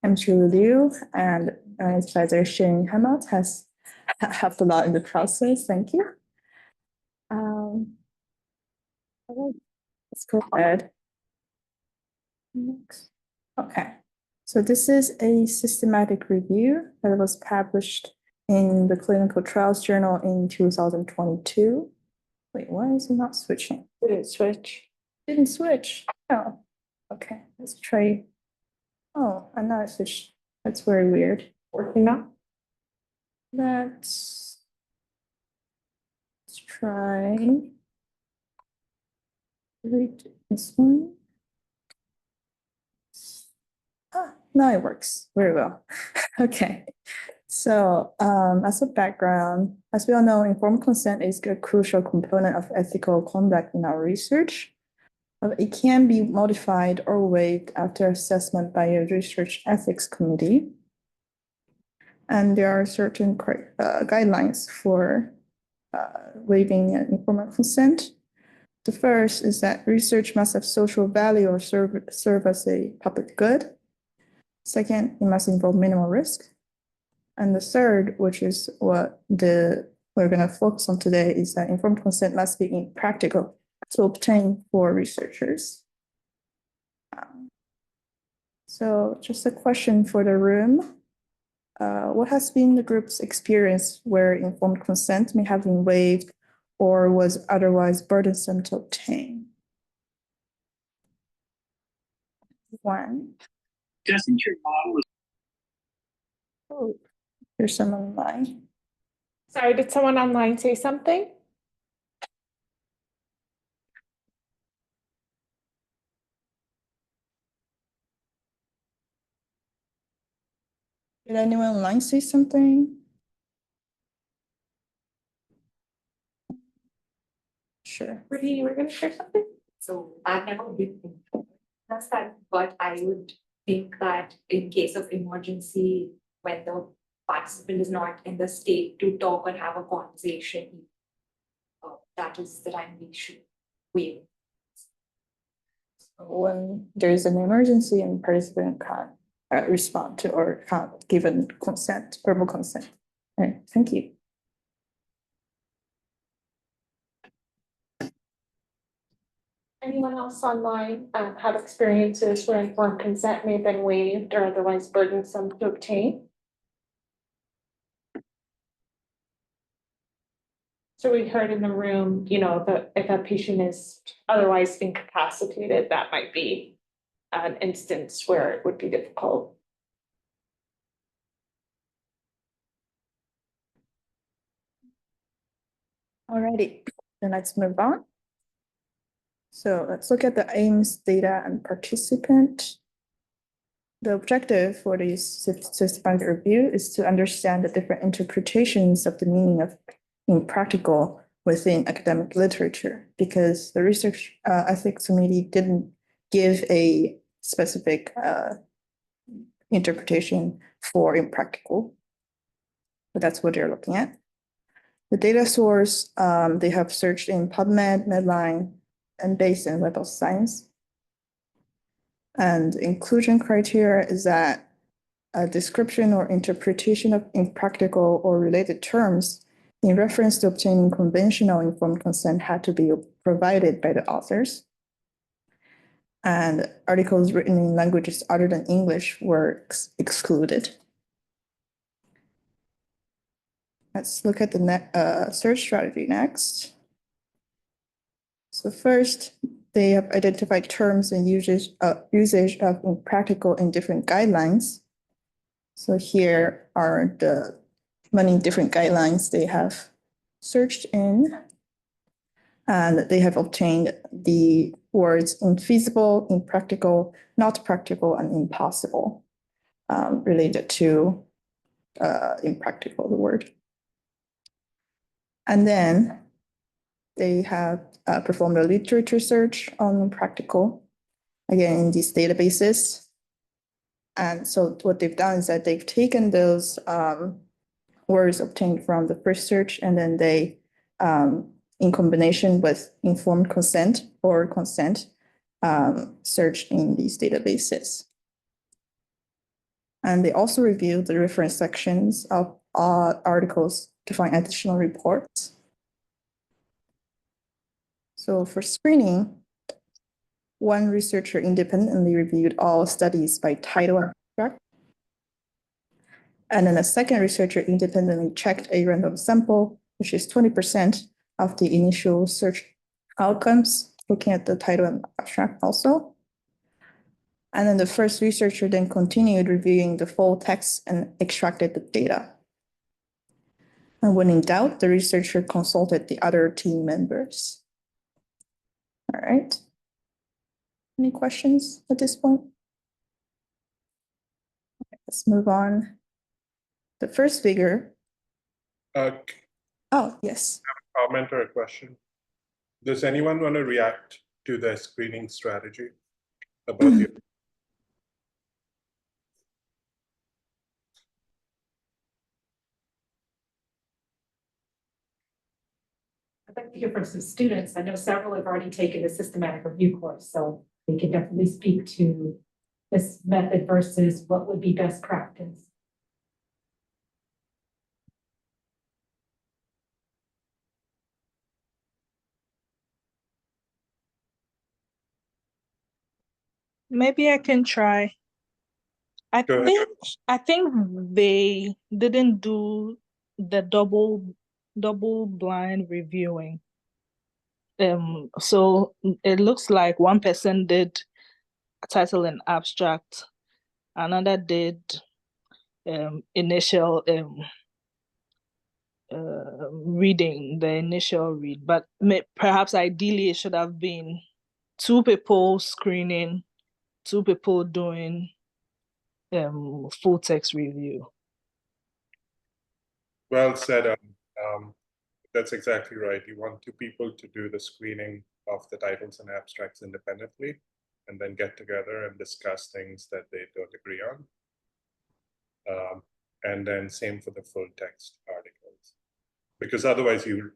Chemistry Liu, and Advisor Shane Hamad has helped a lot in the process. Thank you. All right, let's go ahead. Next. Okay, so this is a systematic review that was published in the Clinical Trials Journal in 2022. Wait, why is it not switching? Did it switch? Didn't switch. Oh, okay, let's try. Oh, and now it switched. That's very weird. Working now? Let's try read this one. Ah, now it works very well. Okay. So as a background, as we all know, informed consent is a crucial component of ethical conduct in our research. It can be modified or waived after assessment by a research ethics committee. And there are certain guidelines for waiving informed consent. The first is that research must have social value or serve as a public good. Second, it must involve minimal risk. And the third, which is what we're going to focus on today, is that informed consent must be practical to obtain for researchers. So just a question for the room. What has been the group's experience where informed consent may have been waived or was otherwise burdensome to obtain? One. Doesn't your model? Oh, there's someone online. Sorry, did someone online say something? Did anyone online say something? Sure. Rudy, you were going to share something? So I've never been that's that, but I would think that in case of emergency, when the participant is not in the state to talk or have a conversation, that is the time we should waive. When there is an emergency and participant can't respond to or can't give consent, verbal consent. All right, thank you. Anyone else online have experiences where informed consent may have been waived or otherwise burdensome to obtain? So we heard in the room, you know, that if a patient is otherwise incapacitated, that might be an instance where it would be difficult. Alrighty, then let's move on. So let's look at the aims, data, and participant. The objective for this systematic review is to understand the different interpretations of the meaning of impractical within academic literature, because the research ethics committee didn't give a specific interpretation for impractical, but that's what they're looking at. The data source, they have searched in PubMed, Medline, and based in Web of Science. And inclusion criteria is that a description or interpretation of impractical or related terms in reference to obtaining conventional informed consent had to be provided by the authors. And articles written in languages other than English were excluded. Let's look at the search strategy next. So first, they have identified terms and usage of impractical in different guidelines. So here are the many different guidelines they have searched in, and they have obtained the words infeasible, impractical, not practical, and impossible related to impractical, the word. And then they have performed a literature search on practical, again, in these databases. And so what they've done is that they've taken those words obtained from the first search, and then they, in combination with informed consent or consent, searched in these databases. And they also reviewed the reference sections of articles to find additional reports. So for screening, one researcher independently reviewed all studies by title and abstract. And then a second researcher independently checked a random sample, which is 20% of the initial search outcomes, looking at the title and abstract also. And then the first researcher then continued reviewing the full text and extracted the data. And when in doubt, the researcher consulted the other team members. All right. Any questions at this point? Okay, let's move on. The first figure. Oh, yes. Comment or a question? Does anyone want to react to the screening strategy about the? I'd like to hear from some students. I know several have already taken the systematic review course, so they can definitely speak to this method versus what would be best practice. Maybe I can try. Go ahead. I think they didn't do the double blind reviewing. So it looks like one person did title and abstract, another did initial reading, the initial read, but perhaps ideally it should have been 2 people screening, 2 people doing full text review. Well said. That's exactly right. You want 2 people to do the screening of the titles and abstracts independently, and then get together and discuss things that they don't agree on. And then same for the full text articles, because otherwise you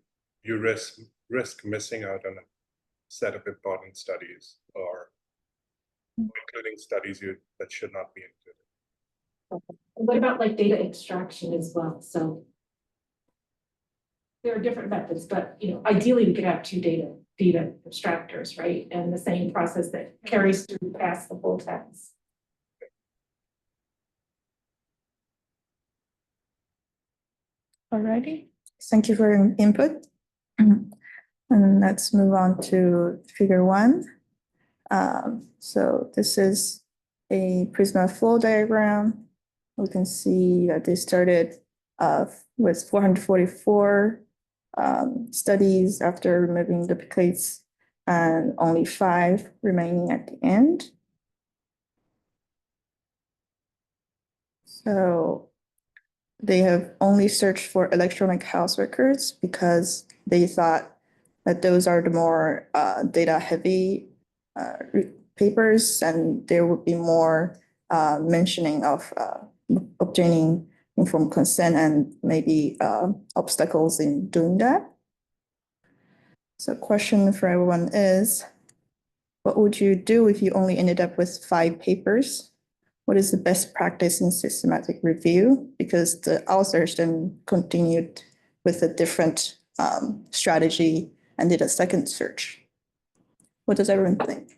risk missing out on a set of important studies, or including studies that should not be included. And what about like data extraction as well? So there are different methods, but ideally we could have 2 data abstractors, right? And the same process that carries through past the full text. Alrighty, thank you for your input. And let's move on to figure 1. So this is a Prisma flow diagram. We can see that they started with 444 studies after removing duplicates, and only 5 remaining at the end. So they have only searched for electronic health records because they thought that those are the more data heavy papers, and there would be more mentioning of obtaining informed consent and maybe obstacles in doing that. So question for everyone is, what would you do if you only ended up with 5 papers? What is the best practice in systematic review? Because the authors then continued with a different strategy and did a second search. What does everyone think?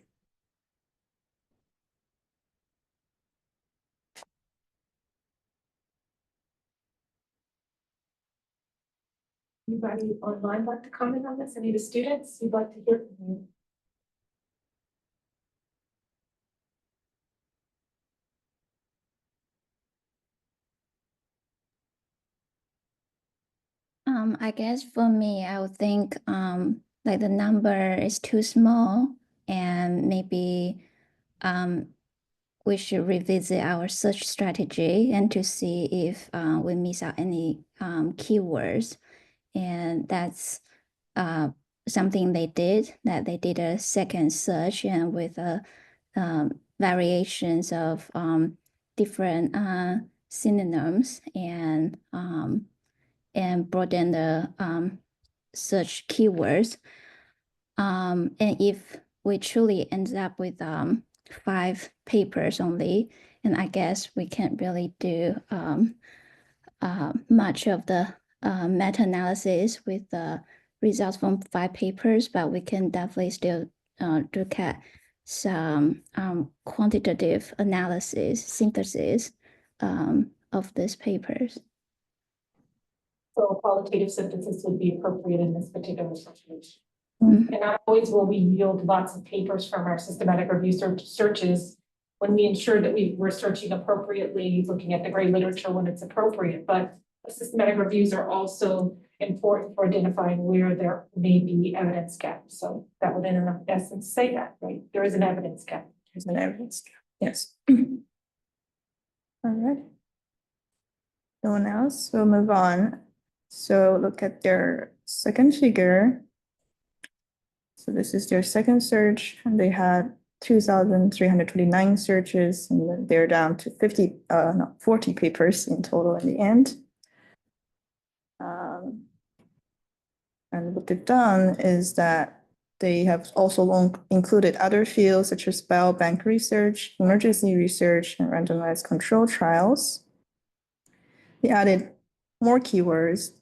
Anybody online like to comment on this? Any of the students you'd like to hear from you? I guess for me, I would think like the number is too small, and maybe we should revisit our search strategy and to see if we miss out any keywords. And that's something they did, that they did a second search and with variations of different synonyms and broaden the search keywords. And if we truly end up with 5 papers only, And I guess we can't really do much of the meta-analysis with the results from 5 papers, but we can definitely still look at some quantitative analysis, synthesis of these papers. So qualitative synthesis would be appropriate in this particular situation. Mhm. And not always will we yield lots of papers from our systematic review searches when we ensure that we're searching appropriately, looking at the great literature when it's appropriate. But the systematic reviews are also important for identifying where there may be evidence gaps. So that would in essence say that, right? There is an evidence gap. There's an evidence. Yes. All right. No one else? We'll move on. So look at their second figure. So this is their second search, and they had 2,329 searches, and then they're down to 40 papers in total in the end. And what they've done is that they have also included other fields such as biobank research, emergency research, and randomized control trials. They added more keywords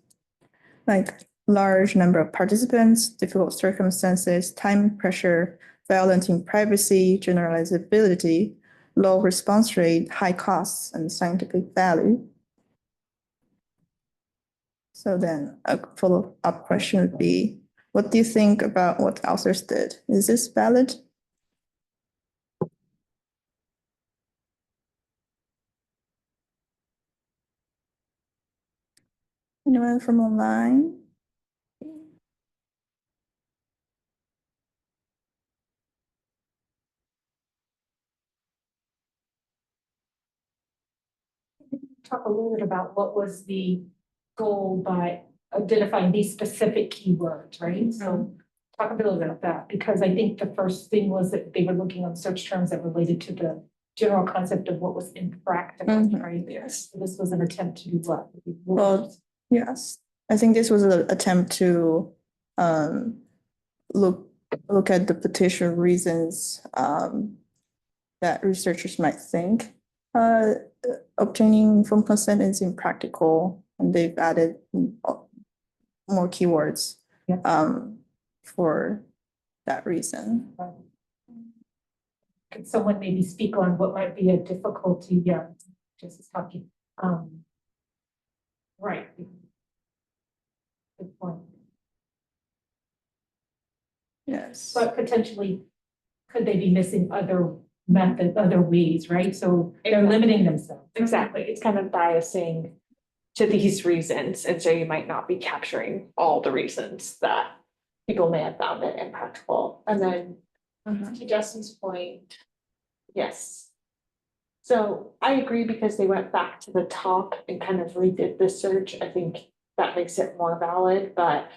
like large number of participants, difficult circumstances, time pressure, violating privacy, generalizability, low response rate, high costs, and scientific value. So then a follow-up question would be, what do you think about what authors did? Is this valid? Anyone from online? Talk a little bit about what was the goal by identifying these specific keywords, right? So talk a little bit about that, because I think the first thing was that they were looking on search terms that related to the general concept of what was impractical, right? Yes. So this was an attempt to do what? Well, yes, I think this was an attempt to look at the potential reasons that researchers might think obtaining informed consent is impractical, and they've added more keywords for that reason. Could someone maybe speak on what might be a difficulty? Yeah, just as talking. Right. Good point. Yes. But potentially, could they be missing other methods, other ways, right? So they're limiting themselves. Exactly. It's kind of biasing to these reasons. And so you might not be capturing all the reasons that people may have found it impractical. And then to Justin's point, yes. So I agree, because they went back to the top and kind of redid the search. I think that makes it more valid, but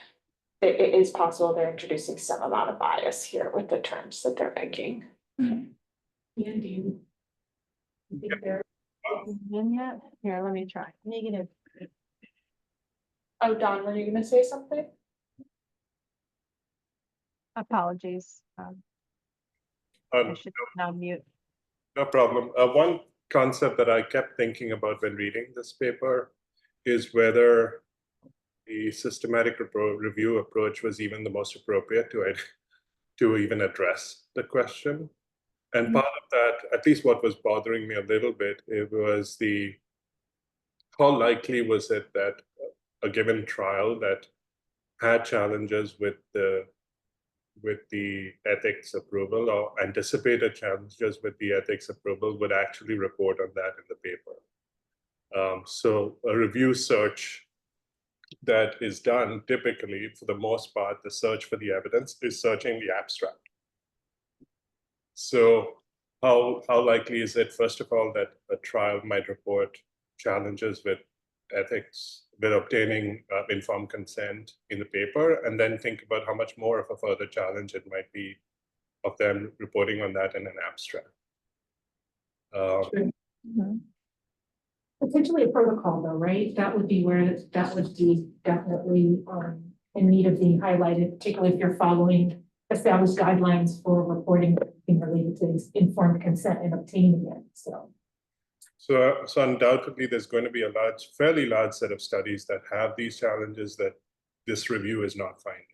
it is possible they're introducing some amount of bias here with the terms that they're picking. And do you think they're Yet? Here, let me try. Negative. Oh, Dawn, were you gonna say something? Apologies. I should now mute. No problem. One concept that I kept thinking about when reading this paper is whether the systematic review approach was even the most appropriate to even address the question. And part of that, at least what was bothering me a little bit, it was how likely was it that a given trial that had challenges with the ethics approval, or anticipated challenges with the ethics approval, would actually report on that in the paper. So a review search that is done, typically, for the most part, the search for the evidence is searching the abstract. So how likely is it, first of all, that a trial might report challenges with ethics, with obtaining informed consent in the paper, and then think about how much more of a further challenge it might be of them reporting on that in an abstract. potentially a protocol though, right? That would be where that would be definitely in need of being highlighted, particularly if you're following established guidelines for reporting in related to informed consent and obtaining it. So So undoubtedly, there's going to be a fairly large set of studies that have these challenges that this review is not finding,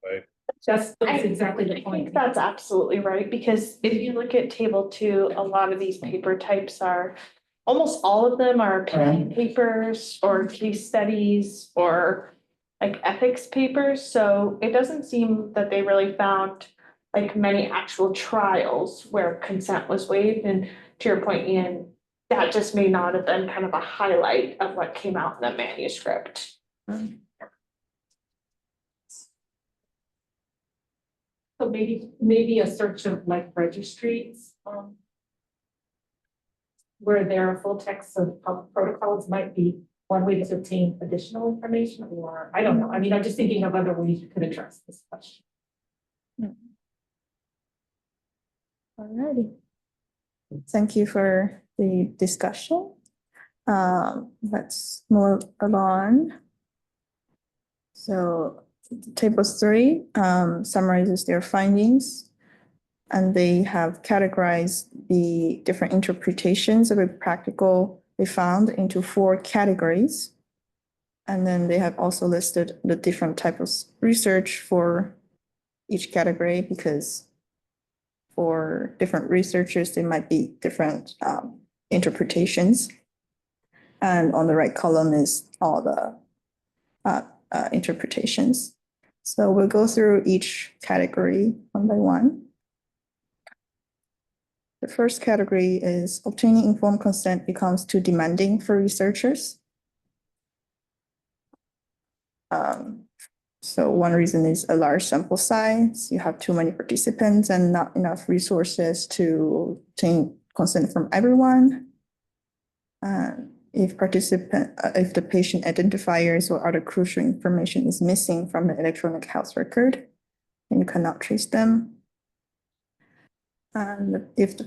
right? That's exactly the I point. think that's absolutely right, because if you look at table 2, a lot of these paper types are, almost all of them are opinion papers or case studies or like ethics papers, so it doesn't seem that they really found like many actual trials where consent was waived, and to your point, Ian, that just may not have been kind of a highlight of what came out in the manuscript. So maybe a search of like registries, where there are full texts of health protocols might be one way to obtain additional information, or I don't know. I mean, I'm just thinking of other ways you could address this question. Alrighty. Thank you for the discussion. Let's move along. So table 3 summarizes their findings, and they have categorized the different interpretations of a practical they found into 4 categories. And then they have also listed the different types of research for each category, because for different researchers, there might be different interpretations. And on the right column is all the interpretations. So we'll go through each category one by one. The first category is obtaining informed consent becomes too demanding for researchers. So one reason is a large sample size. You have too many participants and not enough resources to obtain consent from everyone. If the patient identifiers or other crucial information is missing from the electronic health record, then you cannot trace them. And if the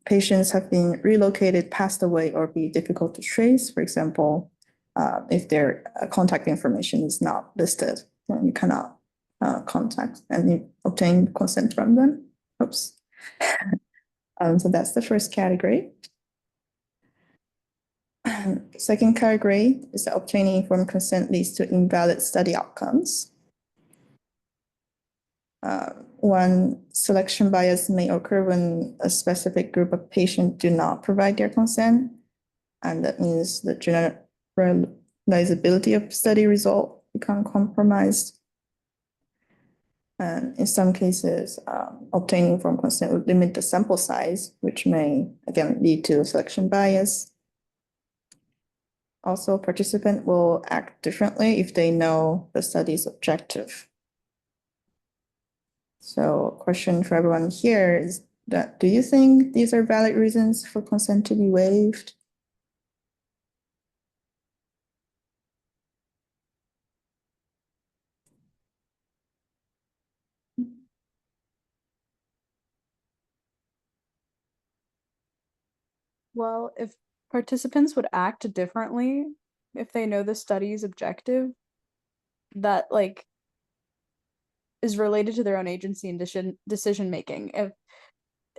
patients have been relocated, passed away, or be difficult to trace, for example, if their contact information is not listed, then you cannot contact and obtain consent from them. Oops. So that's the first category. Second category is that obtaining informed consent leads to invalid study outcomes. One selection bias may occur when a specific group of patients do not provide their consent, and that means the generalizability of study result become compromised. And in some cases, obtaining informed consent would limit the sample size, which may again lead to selection bias. Also, participant will act differently if they know the study is objective. So question for everyone here is that, do you think these are valid reasons for consent to be waived? Well, if participants would act differently if they know the study is objective, that like is related to their own agency and decision making.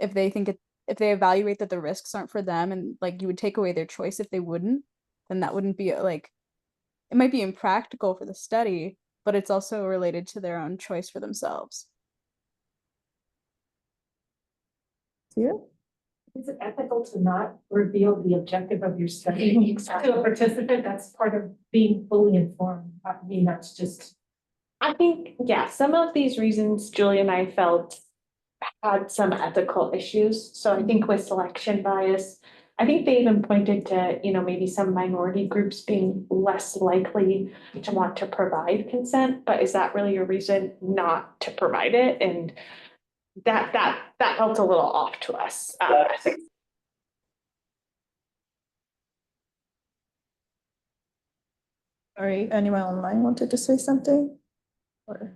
If they think if they evaluate that the risks aren't for them, and like you would take away their choice if they wouldn't, then that wouldn't be like, it might be impractical for the study, but it's also related to their own choice for themselves. Yeah. Is it ethical to not reveal the objective of your study to a participant? That's part of being fully informed. I mean, that's just. I think, yeah, some of these reasons Julie and I felt had some ethical issues. So I think with selection bias, I think they even pointed to, maybe some minority groups being less likely to want to provide consent, but is that really a reason not to provide it? And that felt a little off to us. I think. All right, anyone online wanted to say something? Or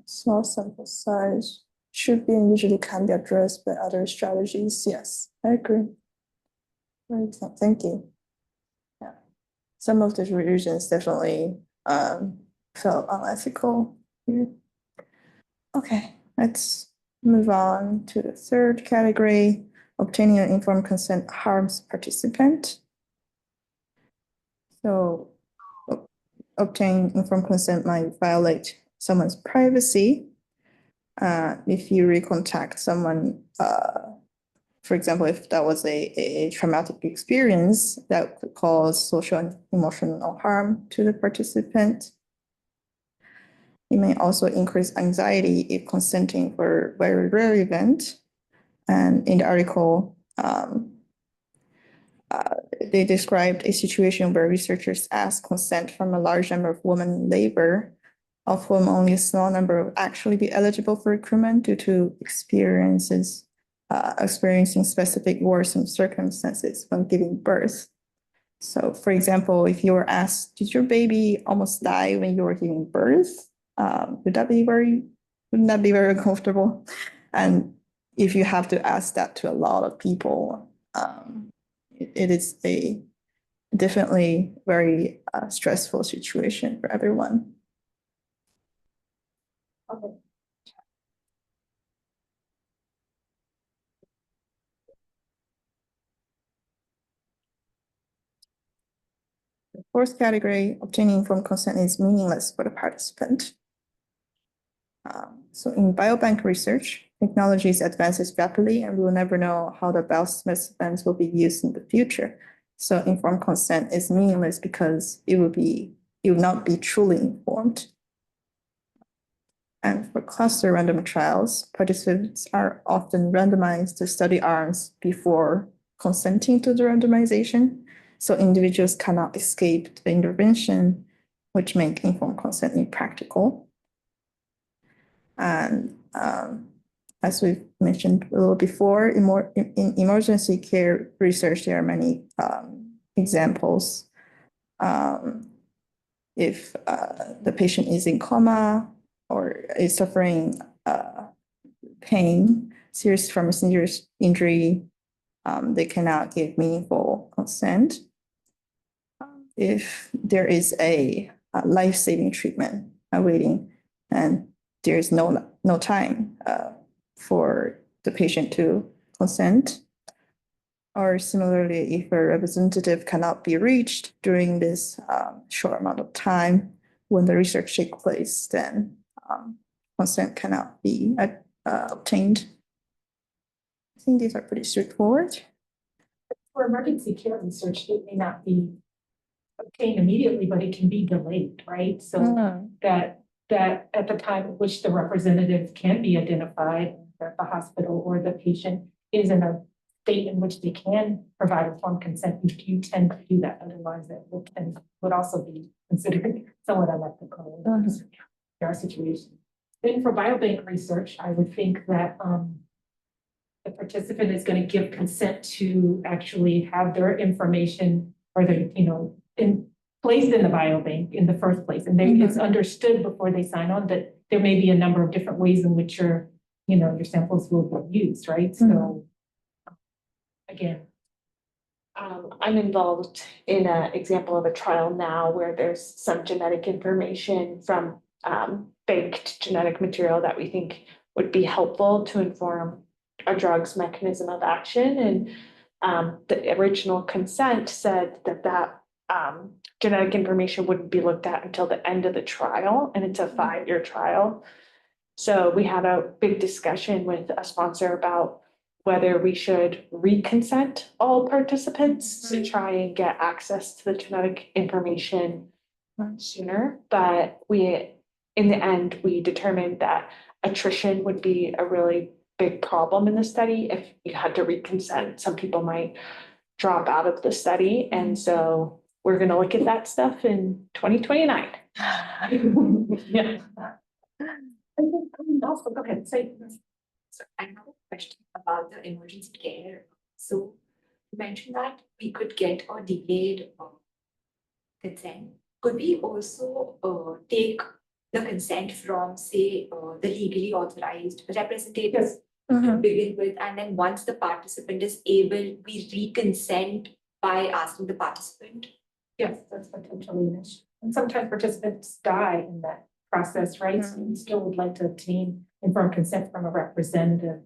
small sample size should be and usually can be addressed by other strategies. Yes, I agree. Right, thank you. Yeah, some of the reasons definitely felt unethical here. Okay, let's Move on to the third category, obtaining an informed consent harms participant. So obtaining informed consent might violate someone's privacy. If you recontact someone, for example, if that was a traumatic experience that could cause social and emotional harm to the participant. It may also increase anxiety if consenting for a very rare event. And in the article, they described a situation where researchers asked consent from a large number of women in labor, of whom only a small number would actually be eligible for recruitment due to experiencing specific worrisome circumstances when giving birth. So, for example, if you were asked, "Did your baby almost die when you were giving birth?" Wouldn't that be very uncomfortable? And if you have to ask that to a lot of people, it is a definitely very stressful situation for everyone. The fourth category, obtaining informed consent, is meaningless for the participant. So in biobank research, technologies advances rapidly and we will never know how the biospecimens will be used in the future. So informed consent is meaningless because it will not be truly informed. And for cluster random trials, participants are often randomized to study arms before consenting to the randomization. So individuals cannot escape the intervention, which make informed consent impractical. And as we've mentioned a little before, in emergency care research, there are many examples. If the patient is in coma or is suffering pain, from a serious injury, they cannot give meaningful consent. If there is a life-saving treatment awaiting and there's no time for the patient to consent. Or similarly, if a representative cannot be reached during this short amount of time when the research takes place, then consent cannot be obtained. I think these are pretty straightforward. For emergency care research, it may not be obtained immediately, but it can be delayed, right? So that at the time at which the representative can be identified, that the hospital or the patient is in a state in which they can provide informed consent, you tend to do that. Otherwise, that would also be considered somewhat unethical. There are situations. Then for biobank research, I would think that the participant is going to give consent to actually have their information or their, placed in the biobank in the first place. And it's understood before they sign on that there may be a number of different ways in which your samples will be used, right? So again. I'm involved in an example of a trial now where there's some genetic information from banked genetic material that we think would be helpful to inform a drug's mechanism of action. And the original consent said that genetic information wouldn't be looked at until the end of the trial, and it's a 5-year trial. So we had a big discussion with a sponsor about whether we should reconsent all participants to try and get access to the genetic information sooner. But in the end, we determined that attrition would be a really big problem in the study. If you had to reconsent, some people might drop out of the study. And so we're going to look at that stuff in 2029. Yeah. Also, go ahead, say. So I have a question about the emergency care. So you mentioned that we could get a delayed consent. Could we also take the consent from, say, the legally authorized representatives to begin with, and then once the participant is able, we reconsent by asking the participant? Yes, that's potentially an issue. And sometimes participants die in that process, right? So we still would like to obtain informed consent from a representative.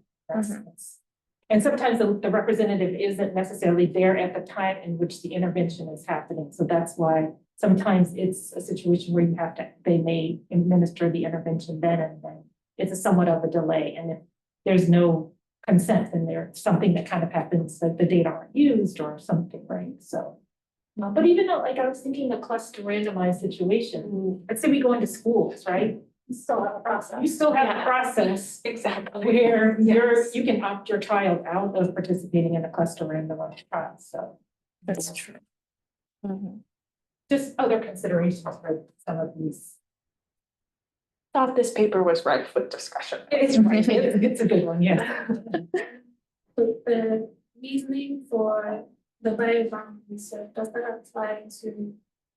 And sometimes the representative isn't necessarily there at the time in which the intervention is happening. So that's why sometimes it's a situation where they may administer the intervention then and then. It's a somewhat of a delay. And if there's no consent, then there's something that kind of happens that the data aren't used or something, right? So, but even though, like I was thinking a cluster randomized situation, let's say we go into schools, right? You still have a process. You still have a Yeah. process Exactly. where Yes. you can opt your child out of participating in a cluster randomized trial, so. That's true. Just other considerations for some of these. Thought this paper was rife with discussion. It's right, it's a good one, yeah. So the reasoning for the biobank research, does that apply to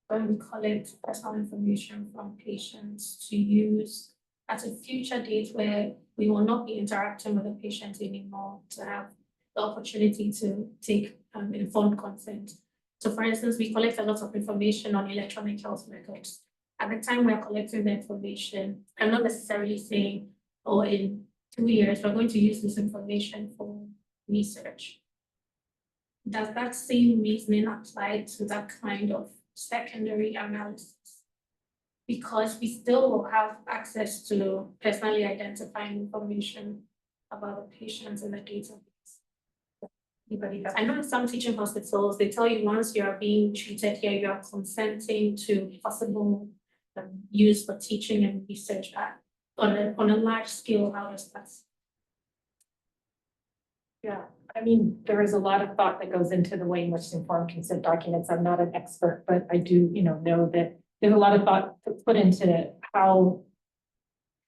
when we collect personal information from patients to use at a future date where we will not be interacting with the patient anymore, to have the opportunity to take informed consent? So for instance, we collect a lot of information on electronic health records. At the time we're collecting the information, I'm not necessarily saying, oh, in 2 years, we're going to use this information for research. Does that same reasoning apply to that kind of secondary analysis? Because we still will have access to personally identifying information about the patients in the database. I know in some teaching hospitals, they tell you once you are being treated here, you are consenting to possible use for teaching and research. On a large scale, how does that? Yeah, I mean, there is a lot of thought that goes into the way in which informed consent documents. I'm not an expert, but I do, know that there's a lot of thought put into how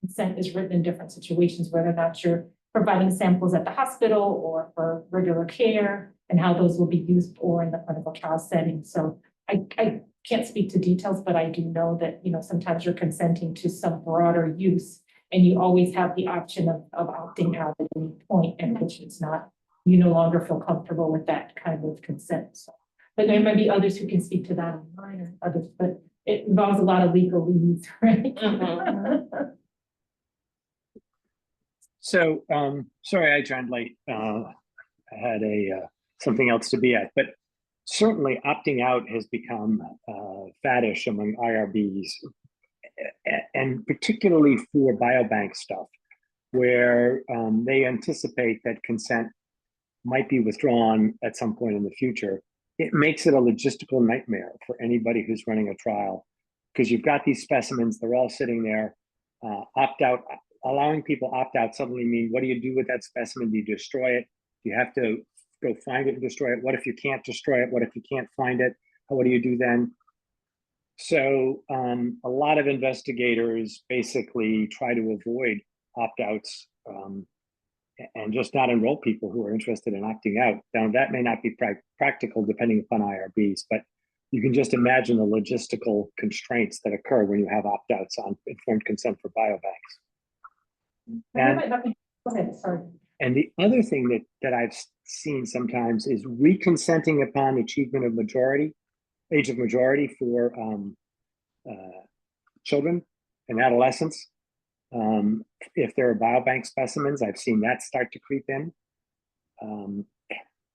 consent is written in different situations, whether or not you're providing samples at the hospital or for regular care, and how those will be used or in the clinical trial setting. So I can't speak to details, but I do know that, sometimes you're consenting to some broader use, and you always have the option of opting out at any point at which it's not, you no longer feel comfortable with that kind of consent. So, but there might be others who can speak to that online or others, but it involves a lot of legalese, right? So, sorry I joined late. I had something else to be at, but certainly opting out has become faddish among IRBs, and particularly for biobank stuff, where they anticipate that consent might be withdrawn at some point in the future. It makes it a logistical nightmare for anybody who's running a trial, because you've got these specimens, they're all sitting there. Opt out, allowing people opt out suddenly mean, what do you do with that specimen? Do you destroy it? Do you have to go find it and destroy it? What if you can't destroy it? What if you can't find it? What do you do then? So a lot of investigators basically try to avoid opt-outs and just not enroll people who are interested in opting out. Now, that may not be practical depending upon IRBs, but you can just imagine the logistical constraints that occur when you have opt-outs on informed consent for biobanks. Go ahead, sorry. And the other thing that I've seen sometimes is reconsenting upon achievement of age of majority for children and adolescents. If there are biobank specimens, I've seen that start to creep in.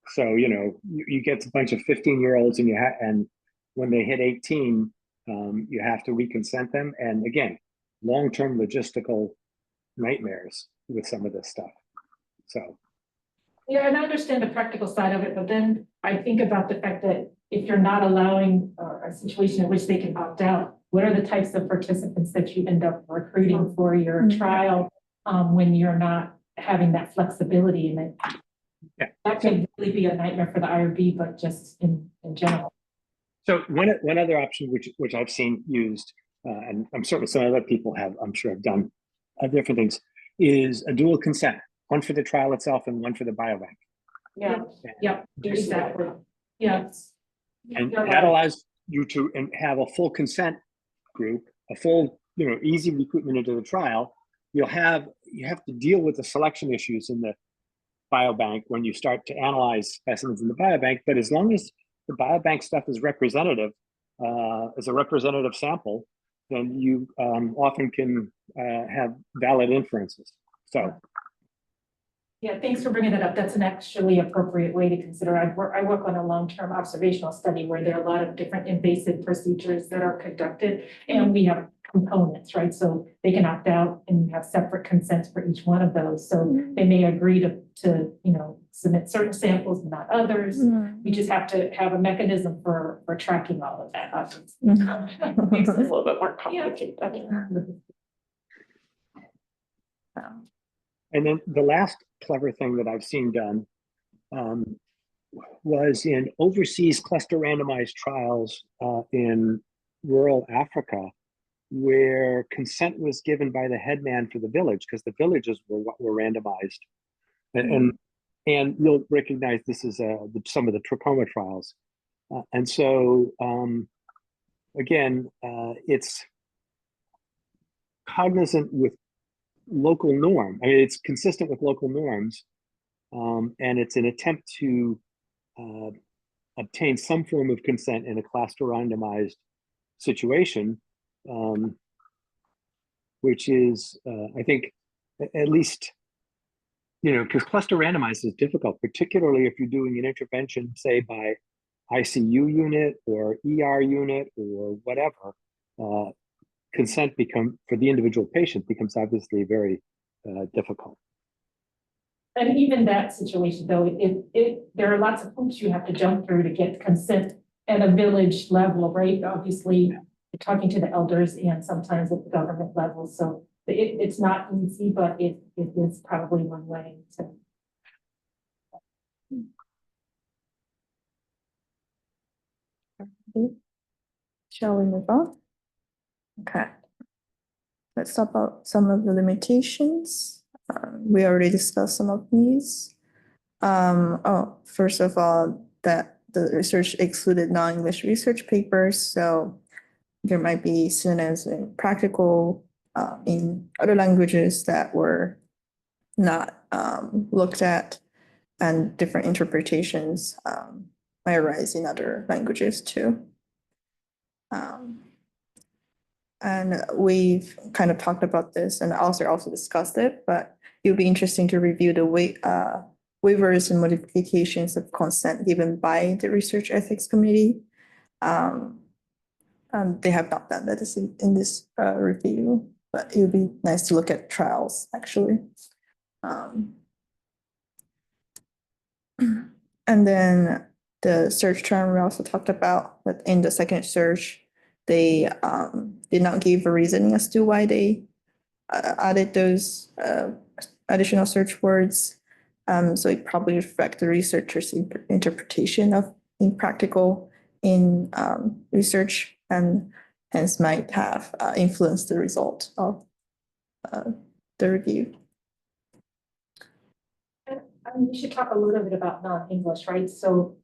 So, you get a bunch of 15-year-olds and when they hit 18, you have to reconsent them. And again, long-term logistical nightmares with some of this stuff. So. Yeah, and I understand the practical side of it, but then I think about the fact that if you're not allowing a situation in which they can opt out, what are the types of participants that you end up recruiting for your trial when you're not having that flexibility in it? Yeah. That can really be a nightmare for the IRB, but just in general. So one other option which I've seen used, and I'm certain some other people have, I'm sure have done different things, is a dual consent, one for the trial itself and one for the biobank. Yeah, exactly. Yeah. And that allows you to have a full consent group, a full, easy recruitment into the trial. You have to deal with the selection issues in the biobank when you start to analyze specimens in the biobank, but as long as the biobank stuff is representative, as a representative sample, then you often can have valid inferences. So, Yeah, thanks for bringing that up. That's an actually appropriate way to consider. I work on a long-term observational study where there are a lot of different invasive procedures that are conducted, and we have components, right? So they can opt out and have separate consents for each one of those. So they may agree to submit certain samples, not others. We just have to have a mechanism for tracking all of that. Makes it a little bit more complicated. and then the last clever thing that I've seen done was in overseas cluster randomized trials in rural Africa, where consent was given by the headman for the village, because the villages were what were randomized. And you'll recognize this is some of the trachoma trials. And so, again, it's cognizant with local norm. I mean, it's consistent with local norms, and it's an attempt to obtain some form of consent in a cluster randomized situation, which is, I think, at least, because cluster randomized is difficult, particularly if you're doing an intervention, say, by ICU unit or ER unit or whatever. Consent for the individual patient becomes obviously very difficult. And even that situation, though, there are lots of hoops you have to jump through to get consent at a village level, right? Obviously, you're talking to the elders and sometimes at the government level. So it's not easy, but it is probably one way to. Shall we move on? Okay. Let's talk about some of the limitations. We already discussed some of these. First of all, that the research excluded non-English research papers, so there might be synonyms in practical in other languages that were not looked at, and different interpretations might arise in other languages too. And we've kind of talked about this, and also discussed it, but it would be interesting to review the waivers and modifications of consent given by the Research Ethics Committee. They have not done that in this review, but it would be nice to look at trials, actually. And then the search term we also talked about, that in the second search, they did not give a reasoning as to why they added those additional search words. So it probably reflects the researcher's interpretation of impractical in research, and hence might have influenced the result of the review. We should talk a little bit about non-English, right? So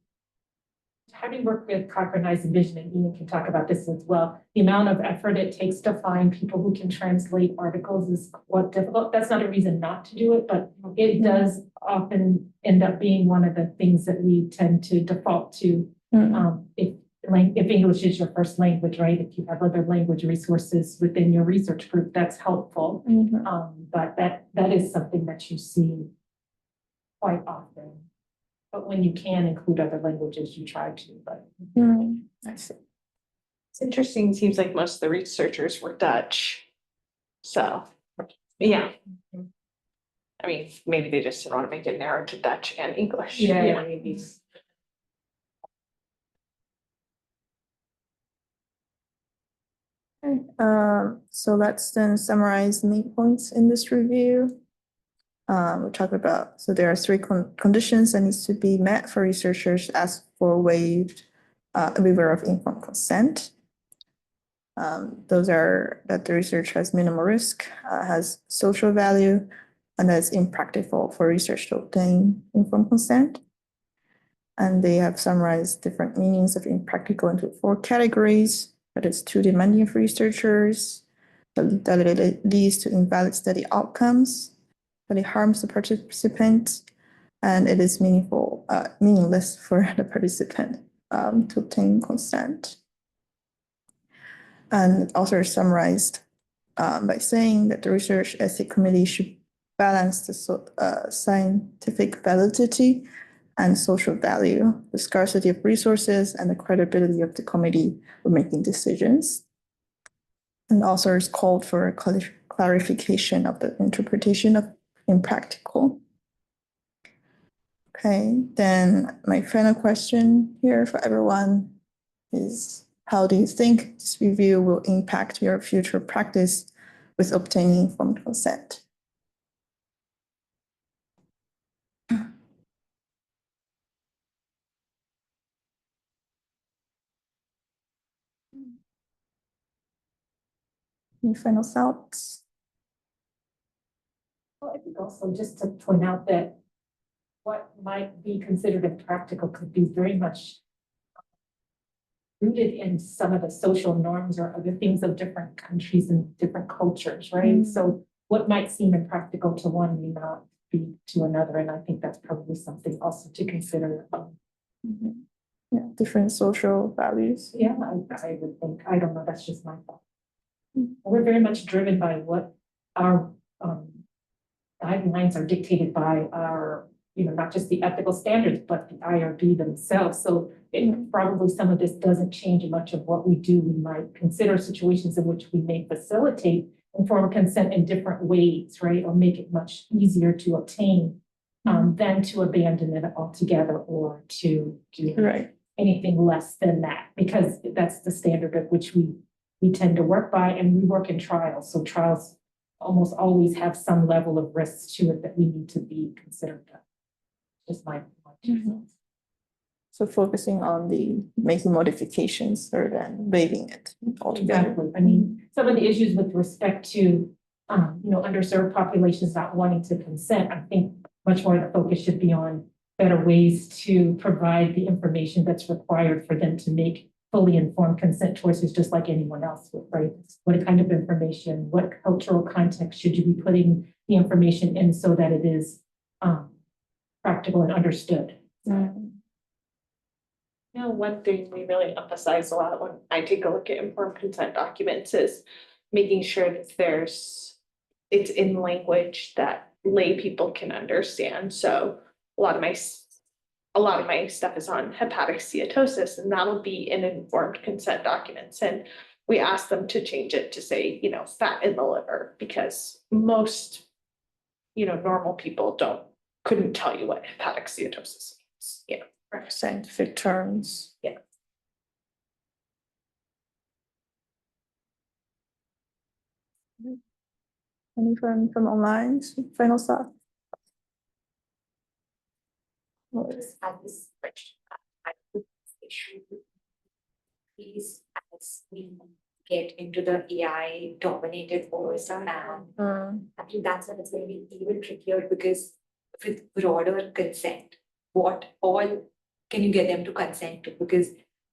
how do you work with Cochrane Eyes and Vision? And Ian can talk about this as well. The amount of effort it takes to find people who can translate articles is quite difficult. That's not a reason not to do it, but it does often end up being one of the things that we tend to default to. If English is your first language, right? If you have other language resources within your research group, that's helpful. But that is something that you see quite often. But when you can include other languages, you try to, but. I see. It's interesting. It seems like most of the researchers were Dutch. So, yeah. I mean, maybe they just didn't want to make it narrow to Dutch and English. Yeah, maybe. Okay, so let's then summarize the main points in this review. We talked about, so there are three conditions that needs to be met for researchers to ask for a waiver of informed consent. Those are that the research has minimal risk, has social value, and that it's impractical for research to obtain informed consent. And they have summarized different meanings of impractical into 4 categories. That it's too demanding for researchers, that it leads to invalid study outcomes, that it harms the participant, and it is meaningless for the participant to obtain consent. And also summarized by saying that the Research Ethics Committee should balance the scientific validity and social value, the scarcity of resources, and the credibility of the committee when making decisions. And authors called for clarification of the interpretation of impractical. Okay, then my final question here for everyone is, how do you think this review will impact your future practice with obtaining informed consent? Any final thoughts? Well, I think also just to point out that what might be considered impractical could be very much rooted in some of the social norms or other things of different countries and different cultures, right? So what might seem impractical to one may not be to another, and I think that's probably something also to consider. Yeah, different social values. Yeah, I would think, I don't know, that's just my thought. We're very much driven by what our guidelines are dictated by our, not just the ethical standards, but the IRB themselves. So probably some of this doesn't change much of what we do. We might consider situations in which we may facilitate informed consent in different ways, right? Or make it much easier to obtain than to abandon it altogether or to do anything less than that, because that's the standard at which we tend to work by, and we work in trials. So trials almost always have some level of risk to it that we need to be considered. Just my So focusing on the making modifications rather than waiving it altogether. Exactly. I mean, some of the issues with respect to underserved populations not wanting to consent, I think much more the focus should be on better ways to provide the information that's required for them to make fully informed consent choices, just like anyone else would, right? What kind of information, what cultural context should you be putting the information in so that it is practical and understood? One thing we really emphasize a lot when I take a look at informed consent documents is making sure that it's in language that lay people can understand. So a lot of my stuff is on hepatic steatosis, and that'll be in informed consent documents. And we ask them to change it to say, fat in the liver, because most, normal people couldn't tell you what hepatic steatosis is. Scientific terms. Yeah. Any from online? Final thought? At this question, I would issue these as we get into the AI dominated OSR now. I think that's when it's going to be even trickier, because with broader consent, what all can you get them to consent to? Because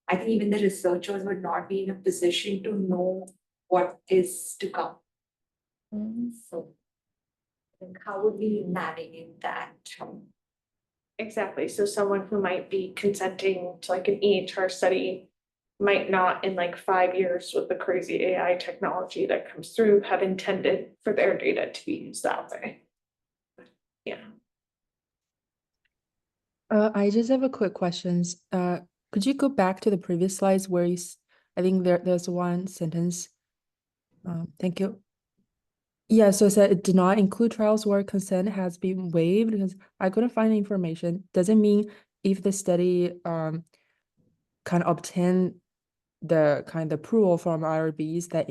I think even the researchers would not be in a position to know what is to come. So I think how would we navigate that? Exactly. So someone who might be consenting to like an EHR study might not, in like 5 years with the crazy AI technology that comes through, have intended for their data to be used that way. Yeah. I just have a quick questions. Could you go back to the previous slides where I think there's one sentence. Thank you. Yeah, so it said it did not include trials where consent has been waived, because I couldn't find the information. Does it mean if the study can obtain the kind of approval from IRBs that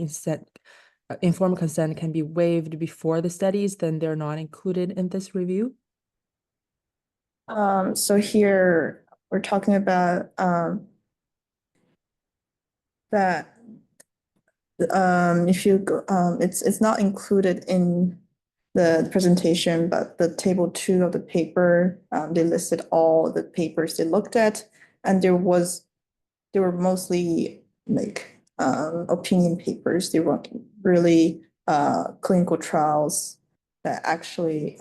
informed consent can be waived before the studies, then they're not included in this review? So here we're talking about that if you go, it's not included in the presentation, but the table 2 of the paper, they listed all the papers they looked at, and they were mostly like opinion papers. They weren't really clinical trials that actually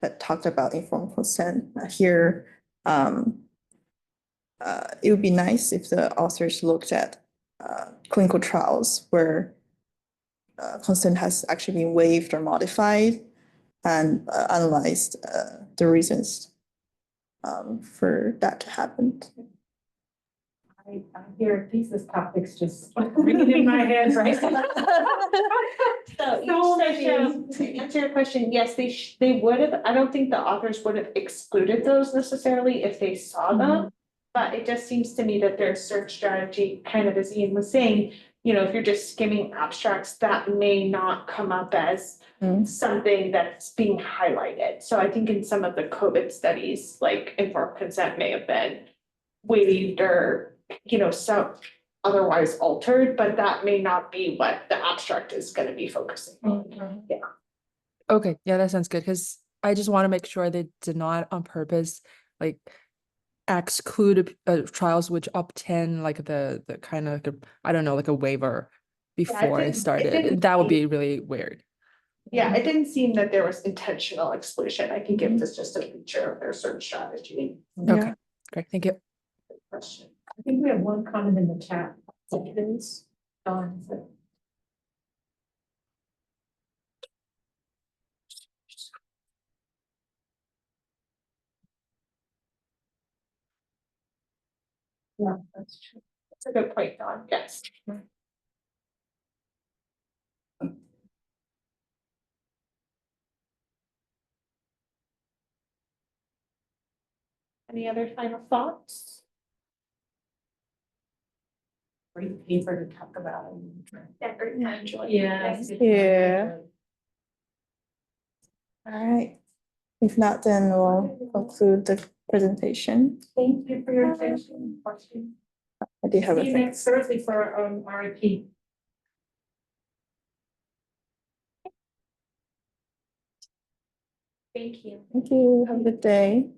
that talked about informed consent. Here, it would be nice if the authors looked at clinical trials where consent has actually been waived or modified, and analyzed the reasons for that to happen. I hear thesis topics just ringing in my head, right? So So to answer your question, yes, they would have, I don't think the authors would have excluded those necessarily if they saw them. But it just seems to me that their search strategy, kind of as Ian was saying, you know, if you're just skimming abstracts, that may not come up as something that's being highlighted. So I think in some of the COVID studies, like informed consent may have been waived or, you know, some otherwise altered, but that may not be what the abstract is going to be focusing on. Yeah. Okay, yeah, that sounds good, because I just want to make sure they did not on purpose, like, exclude trials which obtain like the kind of like I don't know, like a waiver before it didn't- started. didn't That would seem- be really weird. Yeah, it didn't seem that there was intentional exclusion. I think it was just a feature of their search strategy. Okay, great, thank you. Question. I think we have one comment in the chat. Seconds. Dawn said. Yeah, that's true. That's a good point, Dawn. Yes. Any other final thoughts? Great paper to talk about. Yeah. Yeah. All right. If not, then we'll conclude the presentation. Thank you for your attention. I do have See a you thing. next Thursday for RIP. Thank you. Thank you. Have a good day.